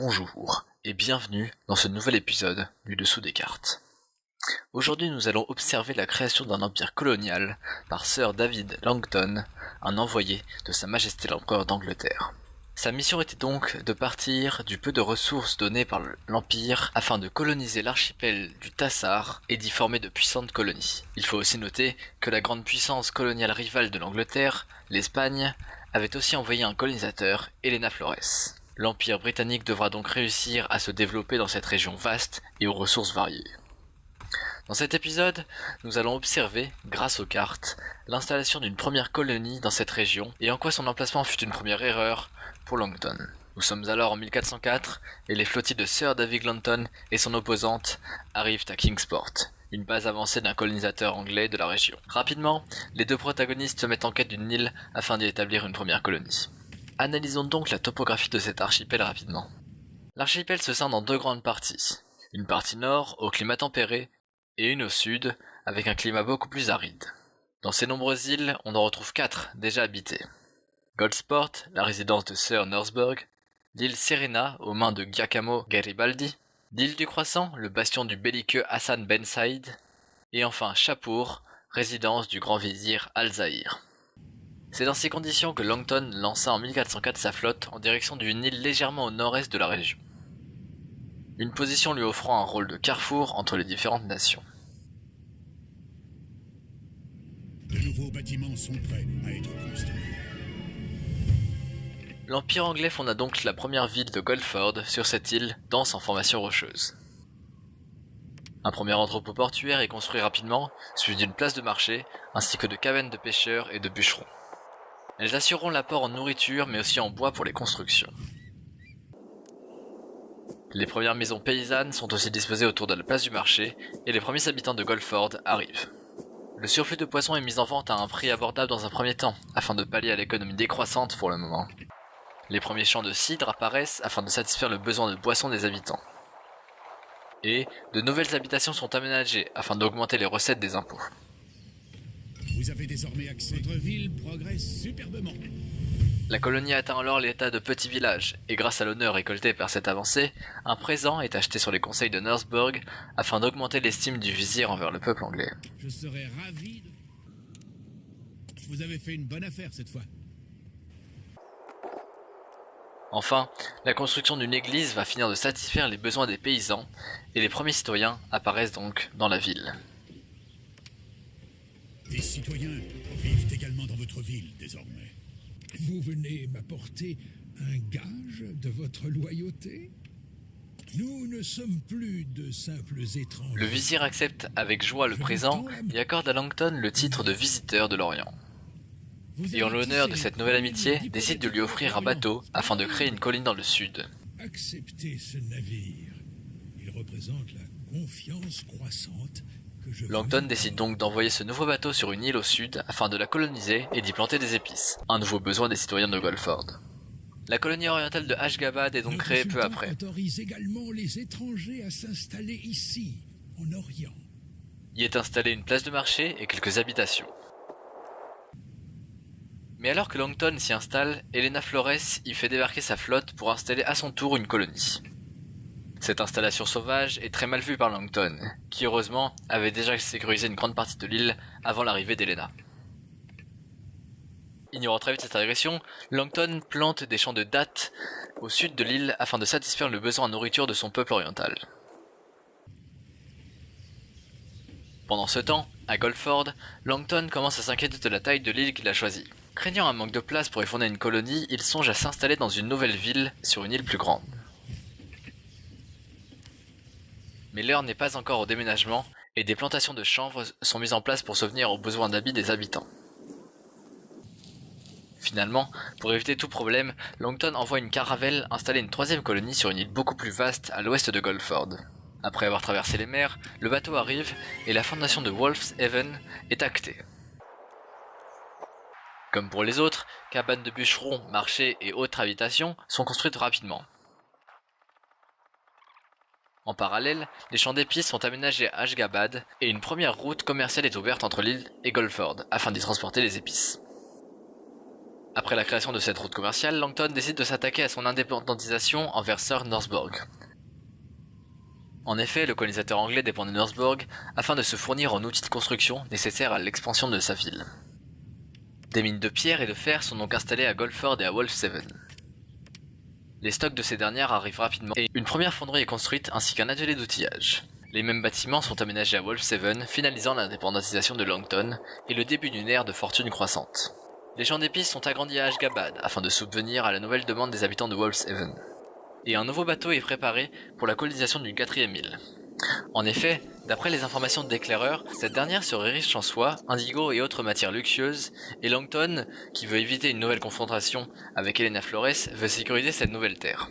Bonjour et bienvenue dans ce nouvel épisode du Dessous des cartes. Aujourd'hui nous allons observer la création d'un empire colonial par Sir David Langton, un envoyé de Sa Majesté l'Empereur d'Angleterre. Sa mission était donc de partir du peu de ressources données par l'Empire afin de coloniser l'archipel du Tassar et d'y former de puissantes colonies. Il faut aussi noter que la grande puissance coloniale rivale de l'Angleterre, l'Espagne, avait aussi envoyé un colonisateur, Helena Flores. L'Empire britannique devra donc réussir à se développer dans cette région vaste et aux ressources variées. Dans cet épisode, nous allons observer, grâce aux cartes, l'installation d'une première colonie dans cette région et en quoi son emplacement fut une première erreur pour Langton. Nous sommes alors en 1404 et les flottilles de Sir David Langton et son opposante arrivent à Kingsport, une base avancée d'un colonisateur anglais de la région. Rapidement, les deux protagonistes se mettent en quête d'une île afin d'y établir une première colonie. Analysons donc la topographie de cet archipel rapidement. L'archipel se scinde en deux grandes parties. Une partie nord, au climat tempéré, et une au sud, avec un climat beaucoup plus aride. Dans ces nombreuses îles, on en retrouve 4 déjà habitées. Goldsport, la résidence de Sir Northburg, l'île Serena, aux mains de Giacomo Garibaldi, l'île du Croissant, le bastion du belliqueux Hassan Ben Saïd, et enfin Shapur, résidence du grand vizir Al-Zahir. C'est dans ces conditions que Langton lança en 1404 sa flotte en direction d'une île légèrement au nord-est de la région. Une position lui offrant un rôle de carrefour entre les différentes nations. De nouveaux bâtiments sont prêts à être construits. L'Empire anglais fonda donc la première ville de Guildford sur cette île, dense en formation rocheuse. Un premier entrepôt portuaire est construit rapidement, suivi d'une place de marché, ainsi que de cabanes de pêcheurs et de bûcherons. Elles assureront l'apport en nourriture mais aussi en bois pour les constructions. Les premières maisons paysannes sont aussi disposées autour de la place du marché et les premiers habitants de Guildford arrivent. Le surplus de poissons est mis en vente à un prix abordable dans un premier temps, afin de pallier à l'économie décroissante pour le moment. Les premiers champs de cidre apparaissent afin de satisfaire le besoin de boissons des habitants. Et de nouvelles habitations sont aménagées afin d'augmenter les recettes des impôts. Vous avez désormais accès. Votre ville progresse superbement. La colonie atteint alors l'état de petit village, et grâce à l'honneur récolté par cette avancée, un présent est acheté sur les conseils de Northburg afin d'augmenter l'estime du vizir envers le peuple anglais. Je serais ravi de... Vous avez fait une bonne affaire cette fois. Enfin, la construction d'une église va finir de satisfaire les besoins des paysans, et les premiers citoyens apparaissent donc dans la ville. Des citoyens vivent également dans votre ville désormais. Vous venez m'apporter un gage de votre loyauté? Nous ne sommes plus de simples étrangers. Le vizir accepte avec joie le présent et accorde à Langton le titre de visiteur de l'Orient. Et en l'honneur de cette nouvelle amitié, décide de lui offrir un bateau afin de créer une colline dans le sud. Acceptez ce navire. Il représente la confiance croissante que je... Langton décide donc d'envoyer ce nouveau bateau sur une île au sud afin de la coloniser et d'y planter des épices, un nouveau besoin des citoyens de Guildford. La colonie orientale de Ashgabad est donc créée peu après. Autorise également les étrangers à s'installer ici, en Orient. Y est installée une place de marché et quelques habitations. Mais alors que Langton s'y installe, Helena Flores y fait débarquer sa flotte pour installer à son tour une colonie. Cette installation sauvage est très mal vue par Langton, qui heureusement avait déjà sécurisé une grande partie de l'île avant l'arrivée d'Helena. Ignorant très vite cette agression, Langton plante des champs de dattes au sud de l'île afin de satisfaire le besoin en nourriture de son peuple oriental. Pendant ce temps, à Guildford, Langton commence à s'inquiéter de la taille de l'île qu'il a choisie. Craignant un manque de place pour y fonder une colonie, il songe à s'installer dans une nouvelle ville sur une île plus grande. Mais l'heure n'est pas encore au déménagement et des plantations de chanvre sont mises en place pour subvenir aux besoins d'habits des habitants. Finalement, pour éviter tout problème, Langton envoie une caravelle installer une troisième colonie sur une île beaucoup plus vaste à l'ouest de Guildford. Après avoir traversé les mers, le bateau arrive et la fondation de Wolf's Haven est actée. Comme pour les autres, cabanes de bûcherons, marchés et autres habitations sont construites rapidement. En parallèle, les champs d'épices sont aménagés à Ashgabad et une première route commerciale est ouverte entre l'île et Guildford afin d'y transporter les épices. Après la création de cette route commerciale, Langton décide de s'attaquer à son indépendantisation envers Sir Northborg. En effet, le colonisateur anglais dépend de Northborg afin de se fournir en outils de construction nécessaires à l'expansion de sa ville. Des mines de pierre et de fer sont donc installées à Golford et à Wolfshaven. Les stocks de ces dernières arrivent rapidement et une première fonderie est construite ainsi qu'un atelier d'outillage. Les mêmes bâtiments sont aménagés à Wolfshaven, finalisant l'indépendantisation de Langton et le début d'une ère de fortune croissante. Les champs d'épices sont agrandis à Ashgabad afin de subvenir à la nouvelle demande des habitants de Wolfshaven. Et un nouveau bateau est préparé pour la colonisation d'une 4e île. En effet, d'après les informations d'éclaireurs, cette dernière serait riche en soie, indigo et autres matières luxueuses, et Langton, qui veut éviter une nouvelle confrontation avec Helena Flores, veut sécuriser cette nouvelle terre.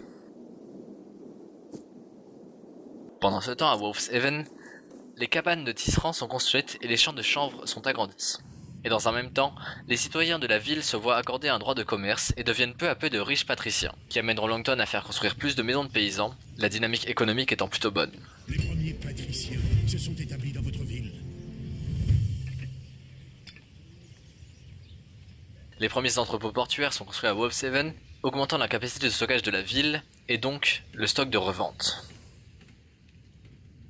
Pendant ce temps, à Wolfshaven, les cabanes de tisserands sont construites et les champs de chanvre sont agrandis. Et dans un même temps, les citoyens de la ville se voient accorder un droit de commerce et deviennent peu à peu de riches patriciens, qui amèneront Langton à faire construire plus de maisons de paysans, la dynamique économique étant plutôt bonne. Les premiers patriciens se sont établis dans votre ville. Les premiers entrepôts portuaires sont construits à Wolfshaven, augmentant la capacité de stockage de la ville, et donc le stock de revente.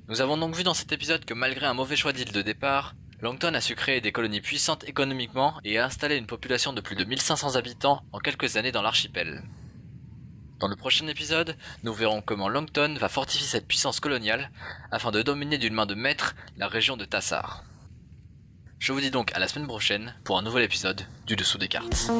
Nous avons donc vu dans cet épisode que malgré un mauvais choix d'île de départ, Langton a su créer des colonies puissantes économiquement et a installé une population de plus de 1500 habitants en quelques années dans l'archipel. Dans le prochain épisode, nous verrons comment Langton va fortifier cette puissance coloniale afin de dominer d'une main de maître la région de Tassar. Je vous dis donc à la semaine prochaine pour un nouvel épisode du Dessous des cartes.